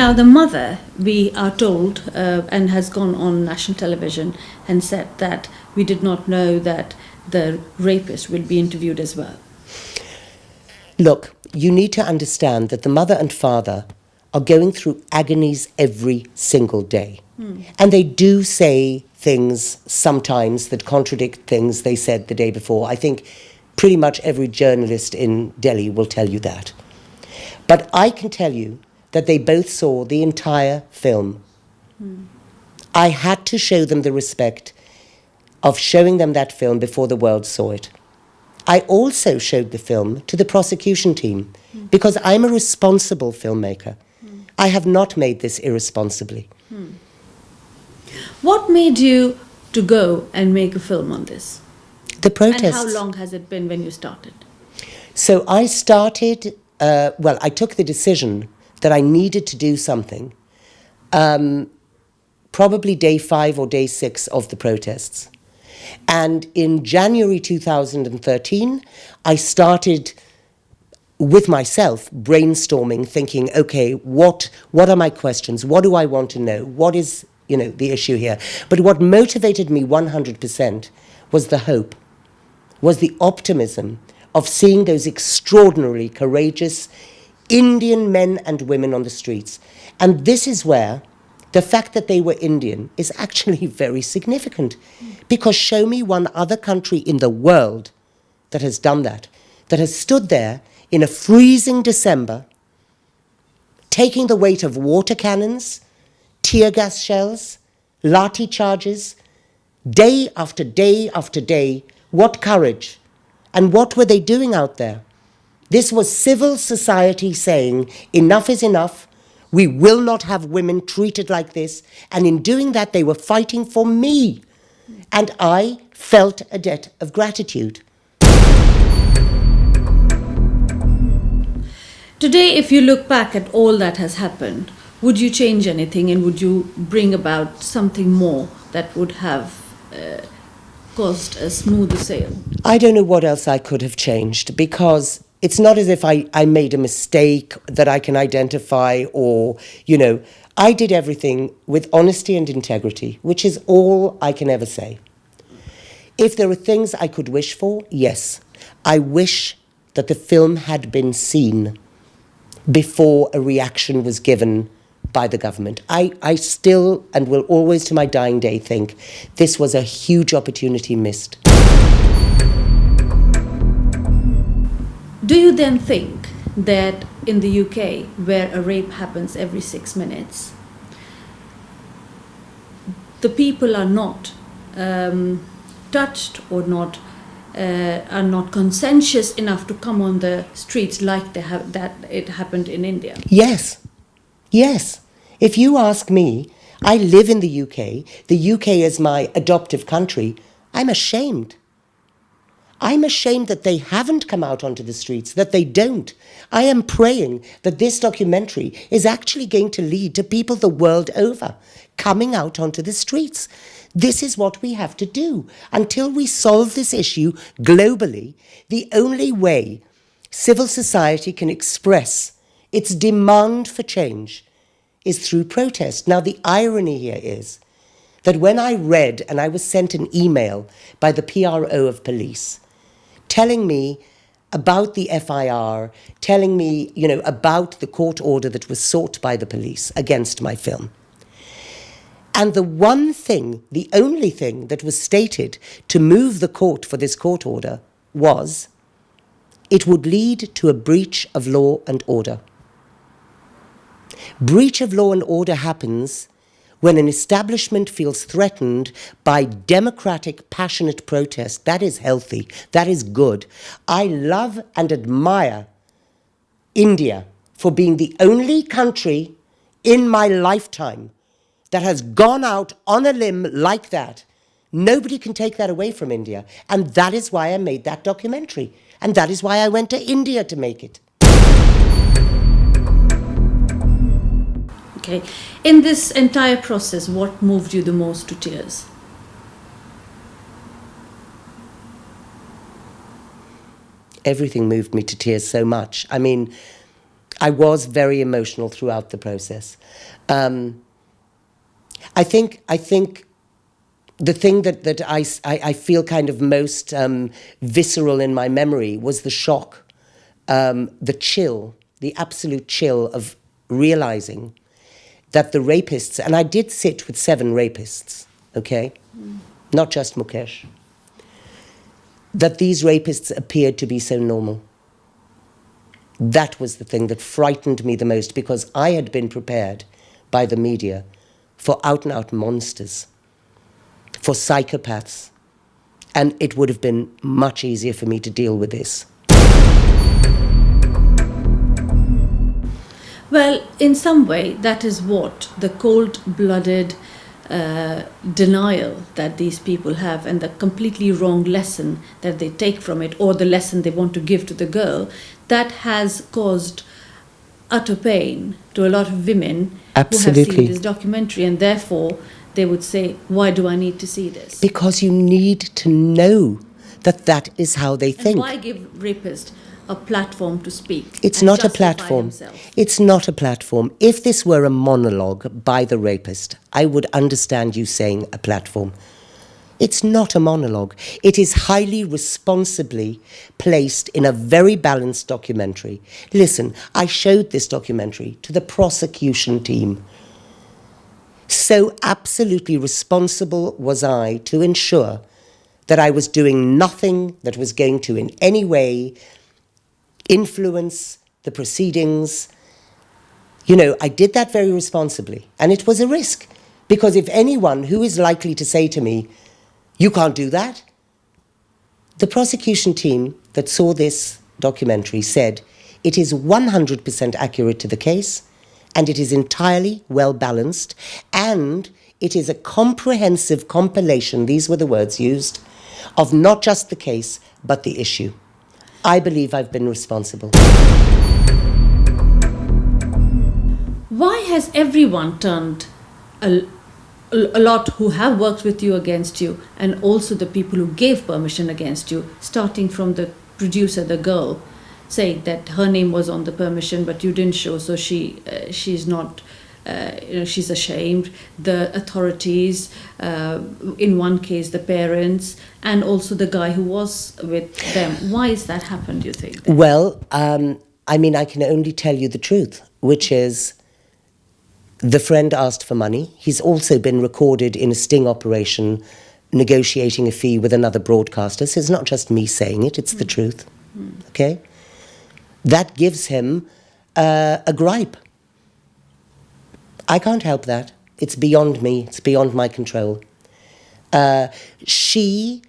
Now, the mother, we are told, and has gone on national television and said that we did not know that the rapist will be interviewed as well. Look, you need to understand that the mother and father are going through agonies every single day. And they do say things sometimes that contradict things they said the day before. I think pretty much every journalist in Delhi will tell you that. But I can tell you that they both saw the entire film. I had to show them the respect of showing them that film before the world saw it. I also showed the film to the prosecution team because I'm a responsible filmmaker. I have not made this irresponsibly. What made you to go and make a film on this? The protests. And how long has it been when you started? So I started, I took the decision that I needed to do something, probably day 5 or day 6 of the protests. And in January 2013, I started with myself brainstorming, thinking, okay, what are my questions? What do I want to know? What is, the issue here? But what motivated me 100% was the hope, was the optimism of seeing those extraordinarily courageous Indian men and women on the streets. And this is where the fact that they were Indian is actually very significant. Because show me one other country in the world that has done that has stood there in a freezing December, taking the weight of water cannons, tear gas shells, lathi charges, day after day after day. What courage! And what were they doing out there? This was civil society saying, enough is enough. We will not have women treated like this. And in doing that, they were fighting for me. And I felt a debt of gratitude. Today, if you look back at all that has happened, would you change anything and would you bring about something more that would have caused a smoother sail? I don't know what else I could have changed, because it's not as if I made a mistake that I can identify or, I did everything with honesty and integrity, which is all I can ever say. If there are things I could wish for, yes. I wish that the film had been seen before a reaction was given by the government. I still, and will always to my dying day, think this was a huge opportunity missed. Do you then think that in the UK, where a rape happens every 6 minutes, the people are not touched or are not conscientious enough to come on the streets like that it happened in India? Yes. If you ask me, I live in the UK. The UK is my adoptive country. I'm ashamed. I'm ashamed that they haven't come out onto the streets, that they don't. I am praying that this documentary is actually going to lead to people the world over coming out onto the streets. This is what we have to do. Until we solve this issue globally, the only way civil society can express its demand for change is through protest. Now, the irony here is that when I read, and I was sent an email by the PRO of police, telling me about the FIR, telling me, about the court order that was sought by the police against my film. And the only thing that was stated to move the court for this court order was it would lead to a breach of law and order. Breach of law and order happens when an establishment feels threatened by democratic, passionate protest. That is healthy. That is good. I love and admire India for being the only country in my lifetime that has gone out on a limb like that. Nobody can take that away from India. And that is why I made that documentary. And that is why I went to India to make it. Okay. In this entire process, what moved you the most to tears? Everything moved me to tears so much. I mean, I was very emotional throughout the process. I think the thing that I feel kind of most visceral in my memory was the shock, the chill, the absolute chill of realizing that the rapists, and I did sit with 7 rapists, okay, not just Mukesh, that these rapists appeared to be so normal. That was the thing that frightened me the most, because I had been prepared by the media for out-and-out monsters, for psychopaths, and it would have been much easier for me to deal with this. Well, in some way, that is what the cold-blooded denial that these people have, and the completely wrong lesson that they take from it, or the lesson they want to give to the girl, that has caused utter pain to a lot of women who have seen this documentary, and therefore they would say, why do I need to see this? Because you need to know that that is how they think. And why give rapists a platform to speak? It's not a platform. It's not a platform. If this were a monologue by the rapist, I would understand you saying a platform. It's not a monologue. It is highly responsibly placed in a very balanced documentary. Listen, I showed this documentary to the prosecution team. So absolutely responsible was I to ensure that I was doing nothing that was going to in any way influence the proceedings. You know, I did that very responsibly. And it was a risk. Because if anyone who is likely to say to me, you can't do that, the prosecution team that saw this documentary said it is 100% accurate to the case, and it is entirely well balanced, and it is a comprehensive compilation, these were the words used, of not just the case, but the issue. I believe I've been responsible. Why has everyone turned a lot who have worked with you against you, and also the people who gave permission against you, starting from the producer, the girl, saying that her name was on the permission but you didn't show, so she's not, she's ashamed. The authorities, in one case the parents, and also the guy who was with them. Why has that happened, do you think? Well, I mean, I can only tell you the truth, which is the friend asked for money. He's also been recorded in a sting operation negotiating a fee with another broadcaster. So it's not just me saying it, it's the truth. Okay? That gives him a gripe. I can't help that. It's beyond me. It's beyond my control. She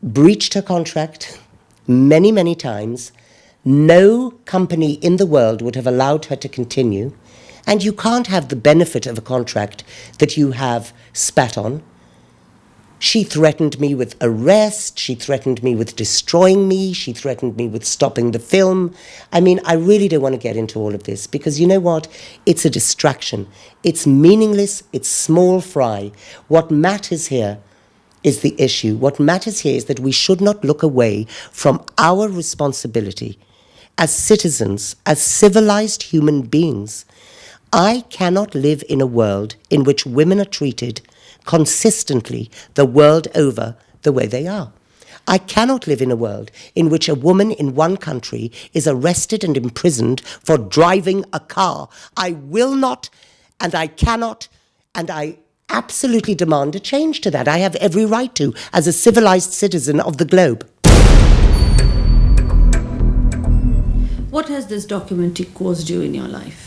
breached her contract many, many times. No company in the world would have allowed her to continue. And you can't have the benefit of a contract that you have spat on. She threatened me with arrest. She threatened me with destroying me. She threatened me with stopping the film. I mean, I really don't want to get into all of this because you know what? It's a distraction. It's meaningless. It's small fry. What matters here is the issue. What matters here is that we should not look away from our responsibility as citizens, as civilized human beings. I cannot live in a world in which women are treated consistently the world over the way they are. I cannot live in a world in which a woman in one country is arrested and imprisoned for driving a car. I will not, and I cannot, and I absolutely demand a change to that. I have every right to, as a civilized citizen of the globe. What has this documentary caused you in your life?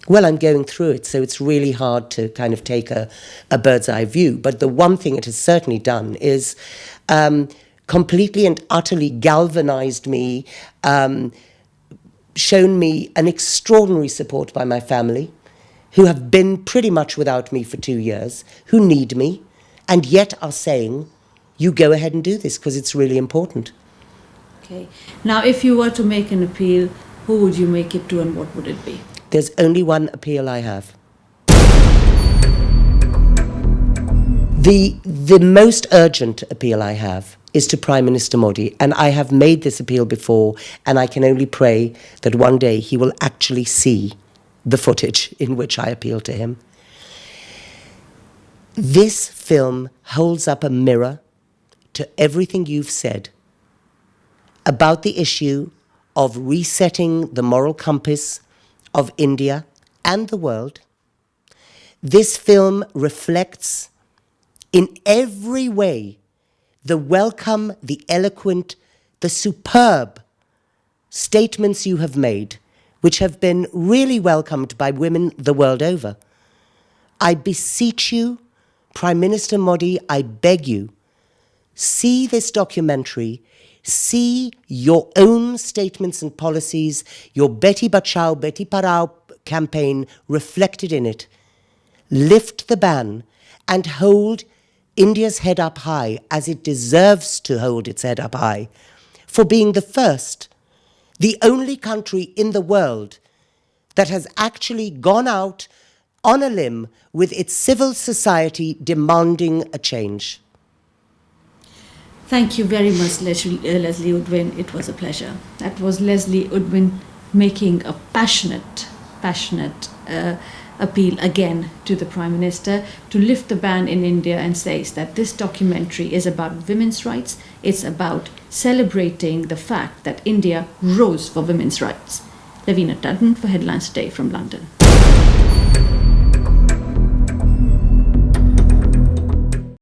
Well, I'm going through it, so it's really hard to kind of take a bird's eye view. But the one thing it has certainly done is completely and utterly galvanized me, shown me an extraordinary support by my family, who have been pretty much without me for 2 years, who need me, and yet are saying, you go ahead and do this because it's really important. Okay. Now, if you were to make an appeal, who would you make it to and what would it be? There's only one appeal I have. The most urgent appeal I have is to Prime Minister Modi. And I have made this appeal before, and I can only pray that one day he will actually see the footage in which I appeal to him. This film holds up a mirror to everything you've said about the issue of resetting the moral compass of India and the world. This film reflects in every way the welcome, the eloquent, the superb statements you have made, which have been really welcomed by women the world over. I beseech you, Prime Minister Modi, I beg you, see this documentary, see your own statements and policies, your Beti Bachao, Beti Padhao campaign reflected in it. Lift the ban and hold India's head up high, as it deserves to hold its head up high, for being the first, the only country in the world that has actually gone out on a limb with its civil society demanding a change. Thank you very much, Leslee Udwin. It was a pleasure. That was Leslee Udwin making a passionate appeal again to the Prime Minister to lift the ban in India, and says that this documentary is about women's rights. It's about celebrating the fact that India rose for women's rights. Loveena Dutton for Headlines Today from London.